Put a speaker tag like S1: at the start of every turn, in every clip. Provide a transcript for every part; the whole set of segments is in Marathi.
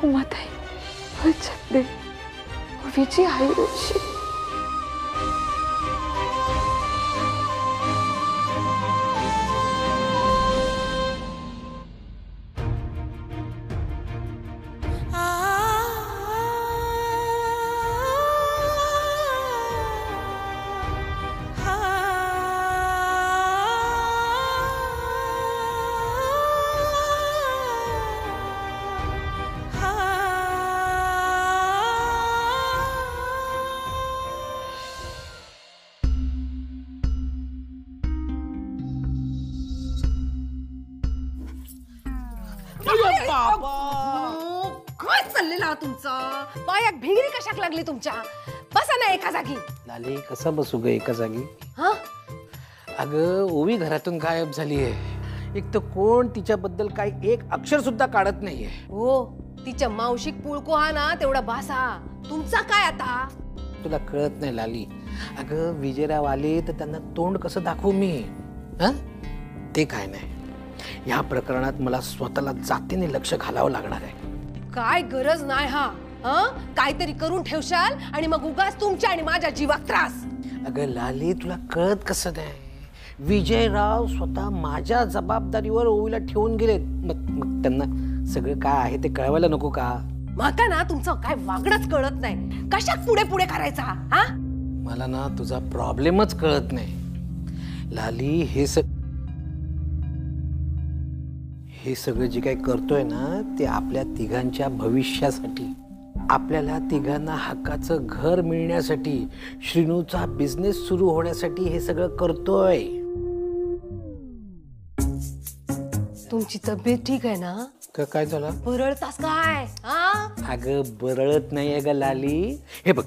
S1: उमाताई होय ओवीची आई होशी
S2: काय चाललेला तुमचा पायात भिंगरी कशाक लागली तुमच्या? बसा ना एका जागी.
S3: लाली कसं बसू ग एका जागी?
S2: हा
S3: अगं ओवी घरातून गायब झाली आहे. एक तर कोण तिच्याबद्दल काही एक अक्षर सुद्धा काढत नाहीये.
S2: हो तिच्या मावशिक पुळको हा ना तेवढा भासा. तुमचा काय आता?
S3: तुला कळत नाही लाली. अगं विजयराव आले तर त्यांना तोंड कसं दाखवू मी? ते काय नाही. या प्रकरणात मला स्वतःला जातीने लक्ष घालावं लागणार आहे.
S2: काय गरज नाही हा काहीतरी करून ठेवशाल आणि मग उगाच तुमच्या आणि माझ्या जीवात त्रास.
S3: अगं लाली तुला कळत कसं नाही? विजयराव स्वतः माझ्या जबाबदारीवर ओवीला ठेवून गेलेत. मग त्यांना सगळं काय आहे ते कळवायला नको का?
S2: माका ना तुमचं काय वागणंच कळत नाही. कशात पुढे पुढे करायचा हा?
S3: मला ना तुझा प्रॉब्लेमच कळत नाही लाली. हे सगळं जे काही करतोय ना ते आपल्या तिघांच्या भविष्यासाठी, आपल्याला तिघांना हक्काचं घर मिळण्यासाठी, श्रीनूचा बिझनेस सुरू होण्यासाठी हे सगळं करतोय.
S2: तुमची तब्येत ठीक आहे ना?
S3: काय झालं?
S2: बरळतास काय?
S3: अगं बरळत नाही ग लाली. हे बघ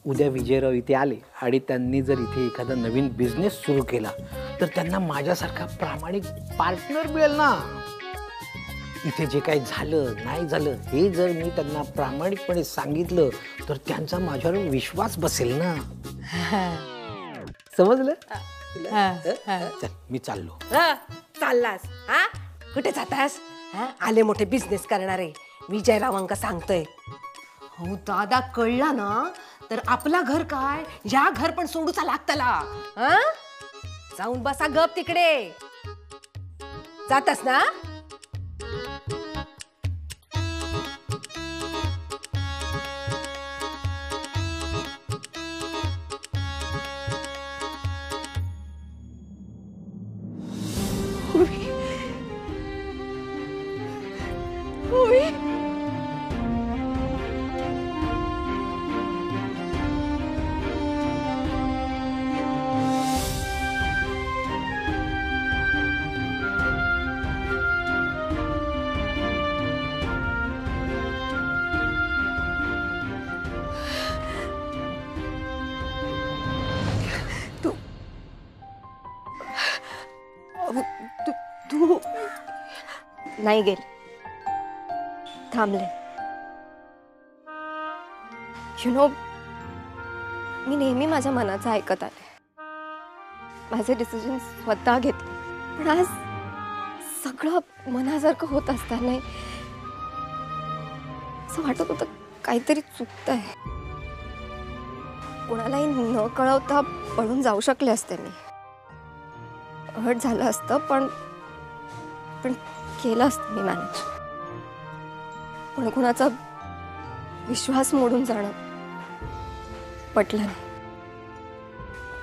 S3: उद्या विजयराव इथे आले आणि त्यांनी जर इथे एखादा नवीन बिझनेस सुरू केला तर त्यांना माझ्यासारखा प्रामाणिक पार्टनर मिळेल ना. इथे जे काही झालं नाही झालं हे जर मी त्यांना प्रामाणिकपणे सांगितलं तर त्यांचा माझ्यावर विश्वास बसेल ना. समजलं? चल मी चाललो.
S2: चाललास? कुठे जातास? आले मोठे बिझनेस करणारे विजयरावांका सांगतोय. हो दादा कळला ना तर आपला घर काय या घर पण सोडूचा लागतला. जाऊन बसा गप तिकडे. जातास ना? तू नाही गेल, थांबले. मी नेहमी माझ्या मनाचं ऐकत आले. माझे डिसिजन स्वतः घेतले. पण आज सगळं मनासारखं होत असताना असं वाटत होतं काहीतरी चुकतंय. कोणालाही न कळवता पळून जाऊ शकले असते मी. हर्ट झालं असतं पण केलं असतं मी मॅनेज. पण कुणाचा विश्वास मोडून जाणं पटलं नाही.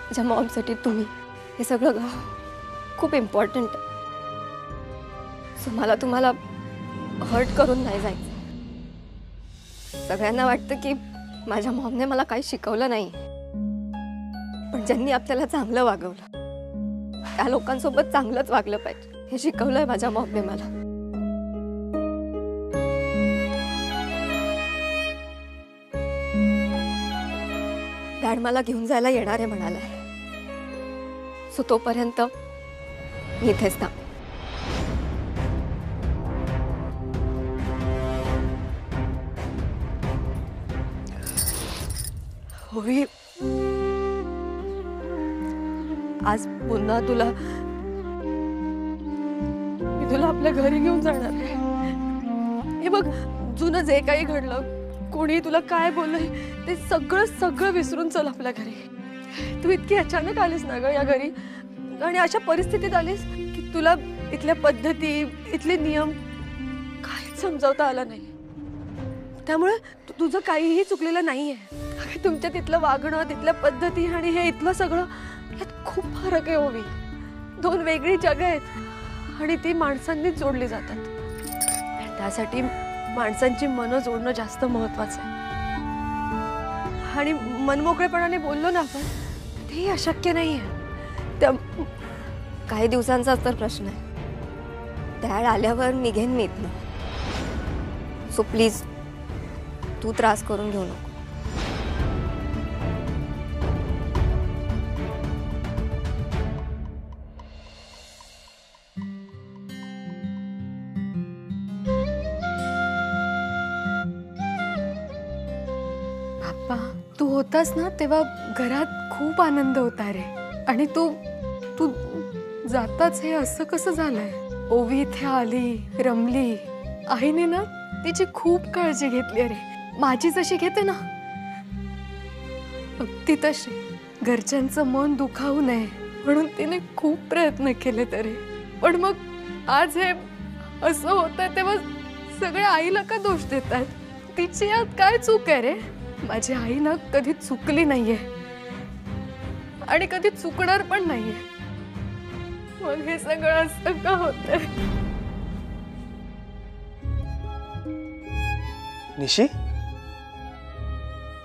S2: माझ्या मॉमसाठी तुम्ही हे सगळं खूप इम्पॉर्टंट आहे. सो मला तुम्हाला हर्ट करून नाही जायचं. सगळ्यांना वाटतं की माझ्या मॉमने मला काही शिकवलं नाही. पण ज्यांनी आपल्याला चांगलं वागवलं त्या लोकांसोबत चांगलंच वागलं पाहिजे हे शिकवलंय माझ्या मॉमने मला. डॅड मला घेऊन जायला येणार आहे म्हणाला. सो तोपर्यंत मी इथेच थांबे. होई आज पुन्हा मी तुला आपल्या घरी घेऊन जाणार.
S1: हे बघ, जुनं जे काही घडलं, कोणी तुला काय बोललंय, ते सगळं सगळं विसरून चल आपल्या घरी. तू इतकी अचानक आलीस ना ग या घरी, आणि अशा परिस्थितीत आलीस की तुला इथल्या पद्धती, इथले नियम काहीच समजावता आला नाही. त्यामुळे तुझं काहीही चुकलेलं नाहीये. तुमच्या तिथलं वागणं, तिथल्या पद्धती आणि हे इथलं सगळं, यात खूप फरक आहे ओवी. दोन वेगळी जग आहेत आणि ती माणसांनीच जोडली जातात. त्यासाठी माणसांची मनं जोडणं जास्त महत्वाचं आहे. आणि मनमोकळेपणाने बोललो ना आपण, ते अशक्य नाहीये. त्या
S4: काही दिवसांचाच तर प्रश्न आहे. डॅड आल्यावर निघेन मी इथनं. सो प्लीज तू त्रास करून घेऊ नको.
S1: बाप्पा, तू होतास ना तेव्हा घरात खूप आनंद होता रे. आणि तू तू जाताच हे असं कसं झालंय? ओवी इथे आली, रमली. आईने ना तिची खूप काळजी घेतली रे. माझी जशी घेते ना, अगदी तशी. घरच्यांचं मन दुखावू नये म्हणून तिने खूप प्रयत्न केले तरी. पण मग आज हे असं होतंय तेव्हा सगळे आईला का दोष देतात? तिची यात काय चूक आहे रे? माझी आई ना कधी चुकली नाहीये आणि कधी चुकणार पण नाहीये. मग हे सगळं असं का होतंय?
S5: निशी,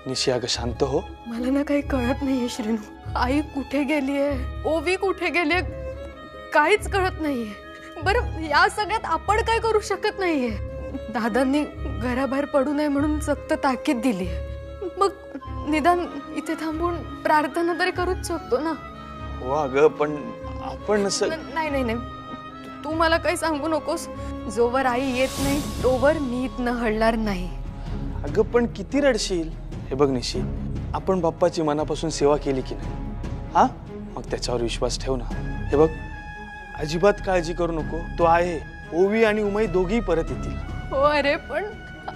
S5: निशी अगं शांत हो.
S1: मला ना काही कळत नाहीये श्रीनू. आई कुठे गेलीये, ओवी कुठे गेलीये, काहीच कळत नाहीये. बरं, या सगळ्यात आपण काय करू शकत नाहीये. दादांनी घराबाहेर पडू नये म्हणून सक्त ताकीद दिली. मग निदान इथे थांबून प्रार्थना तरी करूच शकतो ना.
S5: हो अगं, पण आपण
S1: नाही नाही नाही, तू मला काही सांगू नकोस. जोवर आई येत नाही तोवर मी इथनं हलणार नाही.
S5: अगं पण किती रडशील? हे बघ निशी, आपण बाप्पाची मनापासून सेवा केली की नाही, हा? मग त्याच्यावर विश्वास ठेव ना. हे बघ, अजिबात काळजी करू नको. तो आहे. ओवी आणि उमाई दोघी परत येतील.
S1: हो अरे, पण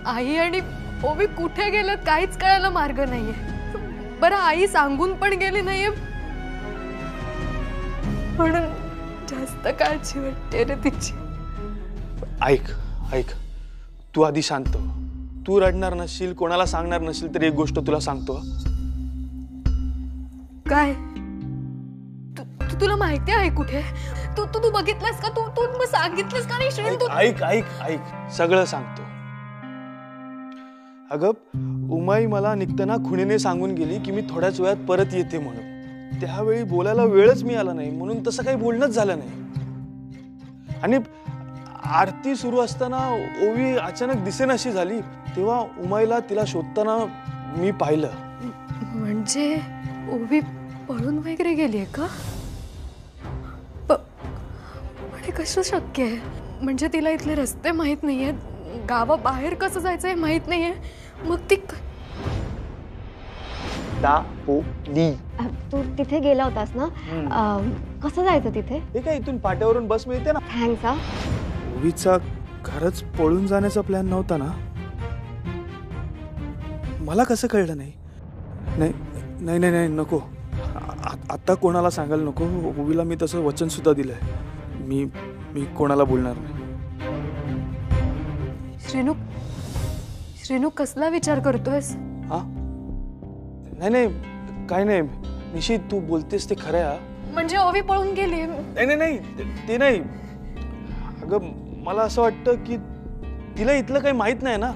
S1: आई आणि ओवी कुठे गेलेत काहीच कळायला मार्ग नाहीये. बरं, आई सांगून पण गेली नाहीये म्हणून जास्त काळजी वाटते रे तिची.
S5: ऐक ऐक, तू आधी शांत हो. तू रडणार नसशील, कोणाला सांगणार नसशील, तर एक गोष्ट तुला सांगतो.
S1: काय? तुला माहिती आहे कुठे? तू तू तू बघितलंस का? तू तू मग सांगितलंस का नाही श्रेण?
S5: ऐक ऐक ऐक, सगळं सांगतो. अगं, उमाई मला निघताना खुणीने सांगून गेली की मी थोड्याच वेळात परत येते म्हणून. त्यावेळी बोलायला वेळच मिळाला नाही, म्हणून तसं काही बोलणंच झालं नाही. आणि आरती सुरू असताना ओवी अचानक दिसेनाशी झाली. तेव्हा उमाईला तिला शोधताना मी पाहिलं.
S1: म्हणजे ओवी पळून वगैरे गेलीये का? हे कसं शक्य आहे? म्हणजे तिला इथले रस्ते माहित नाहीये, गावाबाहेर कसं जायचं हे माहित नाहीये. मग ती
S4: तू तिथे गेला होतास ना, कसं जायचं तिथे?
S5: हे काय, इथून पाट्यावरून बस मिळते ना.
S4: थँक्स. हा,
S5: ओवीचा खरंच पळून जाण्याचा प्लॅन नव्हता ना? मला कसं कळलं नाही? नाही नाही नाही, नको. आता कोणाला सांगायला नको. ओवीला मी तसं वचन सुद्धा दिलंय. मी कोणाला बोलणार नाही.
S1: श्रीनू, श्रीनू कसला विचार करतोयस?
S5: हा, नाही नाही, काय नाही. निशी, तू बोलतेस ते खरं आहे.
S1: म्हणजे ओवी पळून गेली?
S5: नाही नाही नाही, ते नाही. अगं, मला असं वाटतं की तिला इथलं काही माहित नाही ना.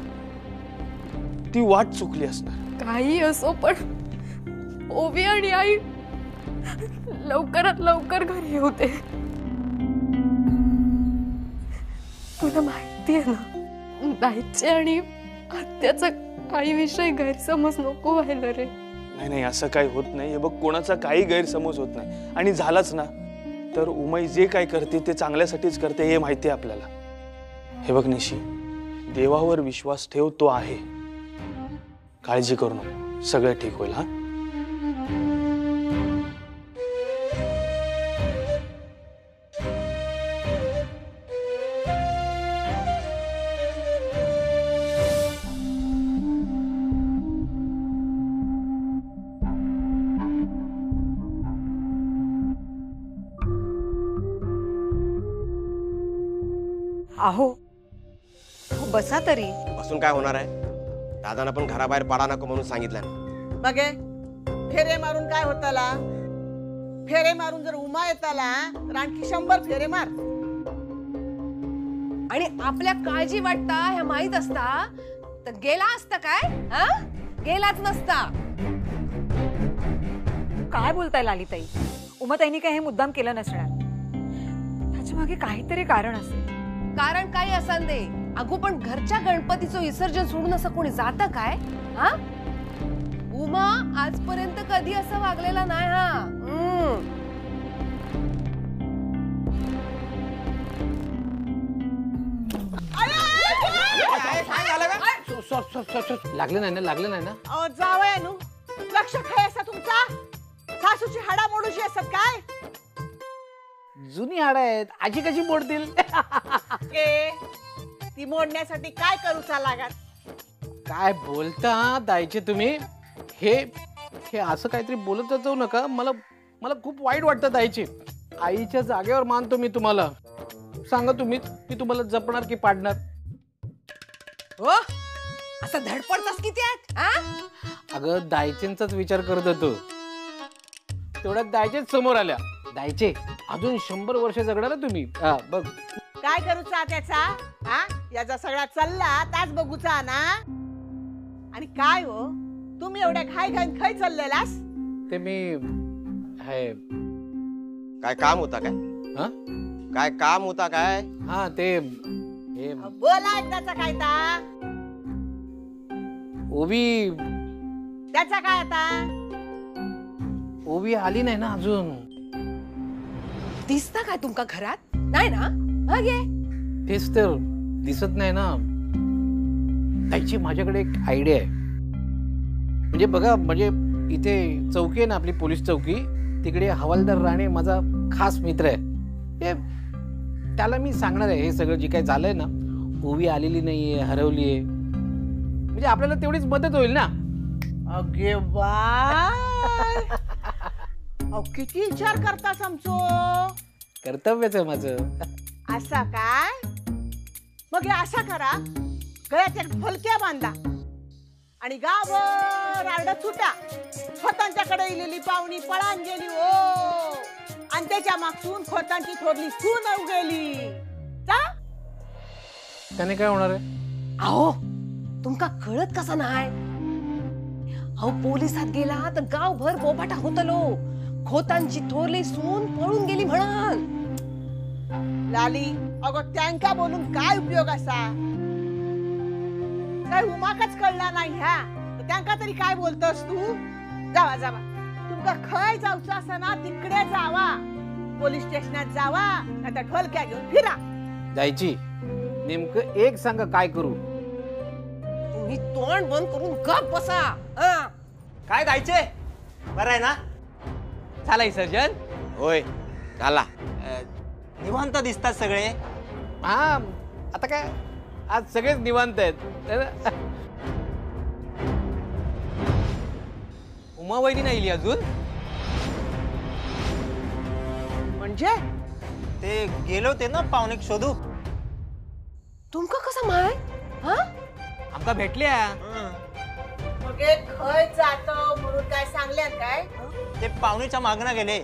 S5: ती वाट चुकली असणार.
S1: काही असो, पण ओवी आणि आई लवकरात लवकर घरी होते. तुला माहिती आहे ना, बाईचे आणि आत्याचा आईविषयी गैरसमज नको व्हायला रे.
S5: नाही नाही, असं काही होत नाही. हे बघ, कोणाचा काही गैरसमज होत नाही. आणि झालाच ना तर उमाई जे काय करते ते चांगल्यासाठीच करते, हे माहिती आहे आपल्याला. हे बघ निशी, देवावर विश्वास ठेव, तो आहे. काळजी करू नको, सगळं ठीक होईल. हा,
S6: अहो बसा तरी.
S7: बसून काय होणार आहे? दादांना पण घराबाहेर पडा नको म्हणून सांगितलं ना.
S8: बघे फेरे मारून काय होताला? फेरे मारून जर उमा येताला तर आणखी 100 फेरे मार.
S2: आणि आपल्या काळजी वाटता ह्या माहित असता तर गेला असता काय? हा गेलाच नसता.
S6: काय बोलताय लालीताई? उमाताईंनी काय हे मुद्दाम केलं नसणार. त्याच्या मागे काहीतरी कारण असेल.
S2: कारण काही असन दे अगो, पण घरच्या गणपतीचं विसर्जन सोडून असं कोणी जातं काय? हा उमा आजपर्यंत कधी असं वागलेला नाही. हा
S3: लागलं नाही ना, लागलं नाही ना.
S8: जावया नु लक्ष काय असा तुमचा? सासूची हाडा मोडूशी असत काय?
S3: जुनी हाड आहेत, आजी कशी मोडतील?
S8: ए ती मोडण्यासाठी काय करूचा लागत?
S3: काय बोलता दायचे तुम्ही? हे हे असं काहीतरी बोलत जाऊ नका. मला मला खूप वाईट वाटतं दायचे. आईच्या जागेवर मानतो मी तुम्हाला. सांगा तुम्ही, मी तुम्हाला जपणार की पाडणार?
S2: हो असं धडपडतास किती आहेत? हा
S3: अगं दायचेंचाच विचार करत होतो, तेवढ्यात दायचेच समोर आल्या. दायचे अजून 100 वर्ष जगणार तुम्ही. बघ
S8: काय करूचा त्याचा? हा याचा सगळा चालला ताच बघूचा ना. आणि काय हो तुम्ही एवढ्या घाई घाईन खाई चाललेलास?
S3: ते मी हे
S7: काय काम होता काय?
S3: हा
S7: काय काम होता काय?
S3: हा ते हे
S8: बोला एकदाचा काय ता?
S3: ओवी
S8: त्याचा काय आता?
S3: ओवी आली नाही ना अजून.
S2: दिसता काय तुमका घरात? नाही ना? हा घे.
S3: तेच तर दिसत नाही ना. त्याची माझ्याकडे एक आयडिया आहे. म्हणजे बघा, म्हणजे इथे चौकी आहे ना आपली, पोलीस चौकी, तिकडे हवालदार राणे माझा खास मित्र आहे. हे त्याला मी सांगणार आहे हे सगळं जे काही झालंय ना. ओवी आलेली नाहीये, हरवलीये. म्हणजे आपल्याला तेवढीच मदत होईल ना.
S8: अगे बाय किती विचार करतास आमचो.
S3: कर्तव्यच आहे माझं.
S8: असा काय? मग हे असा करा, गळ्यात एक फलक्या बांधा आणि गावभर आरडत सुटा. खोतांच्याकडे इलेली पाहुणी पळान गेली हो, आणि त्याच्या मागसून खोतांची थोरली सून गेली.
S3: त्याने काय होणार आहे?
S2: अहो तुमका कळत कसा नाही? अहो पोलिसात गेला तर गावभर बोबाटा होतलो. खोतांची थोरली सून पळून गेली म्हणून.
S8: लाली अगं त्यांका बोलून काय उपयोग असा? काय उमाकच कळला नाही ह्या तर त्यांका तरी काय बोलतोस तू? जावा जावा, तुमका खय जाऊचं असं ना तिकडे जावा. पोलीस स्टेशनात जावा, आता ढोलक्या घेऊन फिरा.
S3: जायची नेमकं एक सांगा, काय करू?
S2: तुम्ही तोंड बंद करून गप बसा.
S9: काय जायचे? बरं आहे ना? झाला विसर्जन?
S7: होय झाला.
S9: निवांत दिसतात सगळे.
S3: हा आता काय, आज सगळेच निवांत आहेत.
S9: उमा वहिनी नाही अजून?
S8: म्हणजे
S9: ते गेले होते ना पाहुणे शोधू.
S2: तुमका कसं माय? हा
S9: आमका भेटल्या.
S8: मग खय जातो म्हणून काय सांगल्यात काय?
S9: ते पाहुणेच्या मागणं गेले,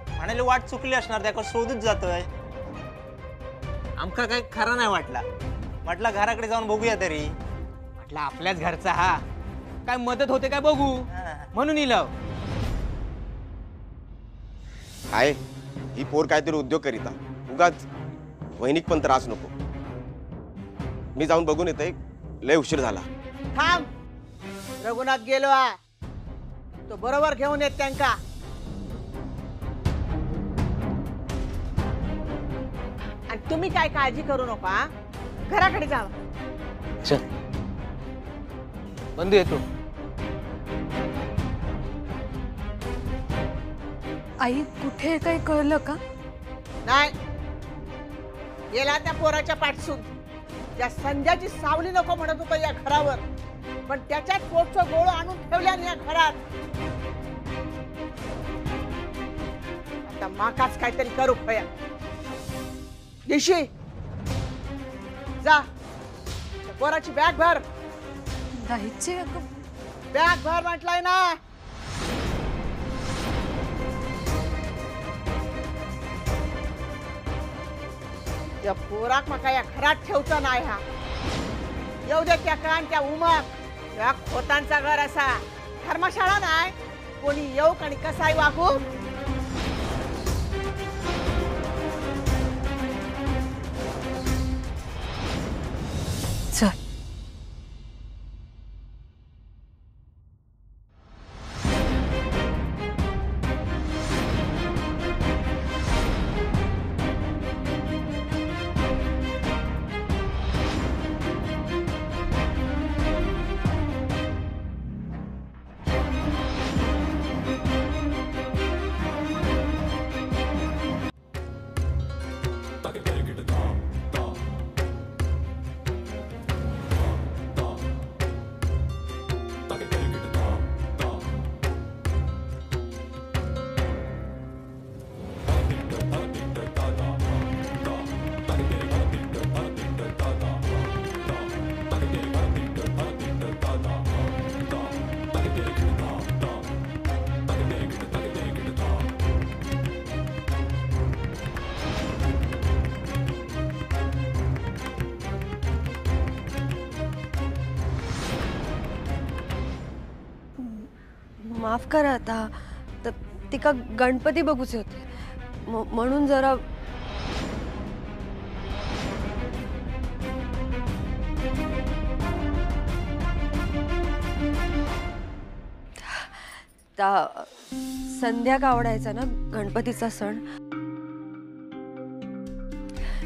S9: म्हणाले वाट चुकली असणार, त्याकडे शोधूच जातोय. आमका काय खरा नाही वाटला. म्हटलं घराकडे जाऊन बघूया तरी. म्हटलं आपल्याच घरचा हा, काय मदत होते काय बघू म्हणून इलाव.
S7: काय ही पोर काहीतरी उद्योग करीता, उगाच वहिनीक पण त्रास नको. मी जाऊन बघून येते, लय उशीर झाला.
S8: थांब, रघुनाथ गेलो आ, तो बरोबर घेऊन येत त्यांका. आणि तुम्ही काय काळजी करू नका, घराकडे जावा.
S3: चल बंधू येतो.
S1: आई कुठे आहे काही कळलं का?
S8: नाही, गेला त्या पोराच्या पाठसून. त्या संध्याची सावली नको म्हणत होता या घरावर, पण त्याच्यात पोटचं गोळ आणून ठेवल्या या घरात. आता माकाच काहीतरी करू खया. दिशी जा पोराची बॅग भर.
S1: जायचे अगं.
S8: बॅग भर म्हटलंय ना. त्या पोराक मका या घरात ठेवचा नाही हा. येऊ दे त्या कान त्या उमक या खोतांचा घर असा धर्मशाळा नाही. कोणी येऊ आणि कसाही वागू.
S1: चल. माफ करा आता. तिका गणपती बघूचे होते म्हणून जरा. संध्या आवडायचा ना गणपतीचा सण.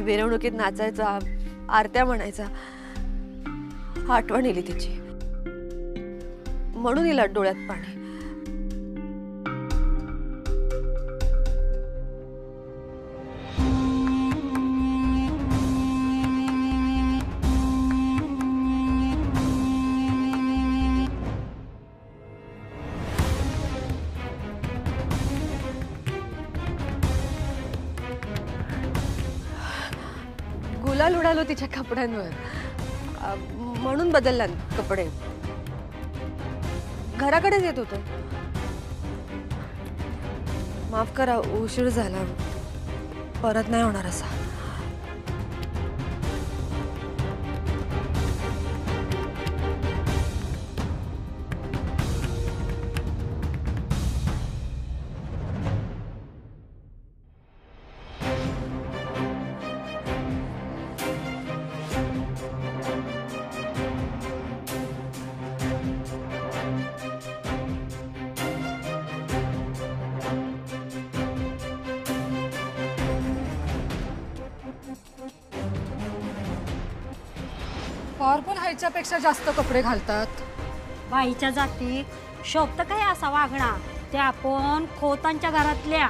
S1: मिरवणुकीत नाचायचा, आरत्या म्हणायचा. आठवण येली तिची म्हणून हिला डोळ्यात पाणी. गुलाल उडालो तिच्या कपड्यांवर म्हणून बदलला कपडे. घराकडेच येत होतो. माफ करा उशीर झाला. परत नाही होणार असा.
S10: पॉवरफुल ह्याच्यापेक्षा जास्त कपडे घालतात.
S11: बाईच्या जाती शोभत काय असा वागणा. ते आपण खोतांच्या घरातल्या.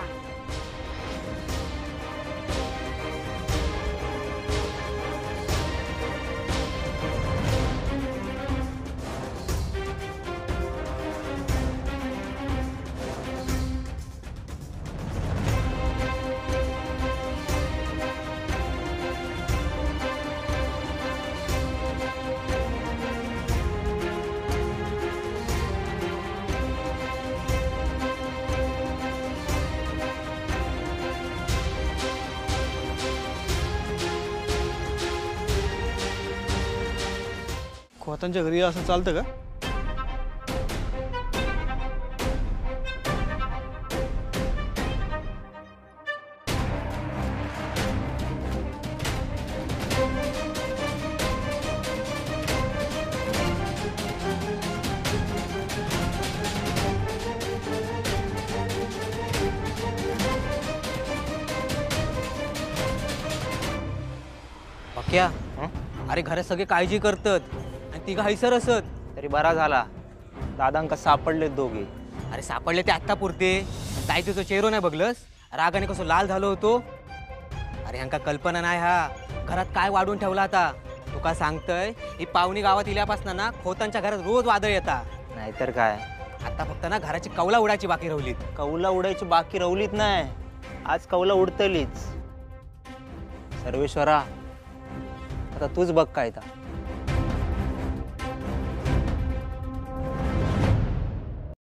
S5: खोतांच्या घरी असं चालतं का?
S9: क्या अरे घरात सगळे काळजी करतात आणि तिघा हैसर असत तरी बरा झाला. दादांका सापडले दोघे. अरे सापडले ते आत्ता पुरते. ताई तुझं चेहरो नाही बघलस. रागाने कसं लाल झालो होतो. अरे ह्यांका कल्पना नाही हा घरात काय वाढून ठेवला आता. तुका सांगतय ही पाहुणी गावात इल्यापासून ना खोतांच्या घरात रोज वादळ येता. नाहीतर काय आता फक्त ना घराची कौला उडायची बाकी राहिलीत.
S12: कौला उडायची बाकी राहिलीत नाही. आज कौला उडतलीच.
S9: सर्वेश्वरा
S12: आता तूच बघ काय ता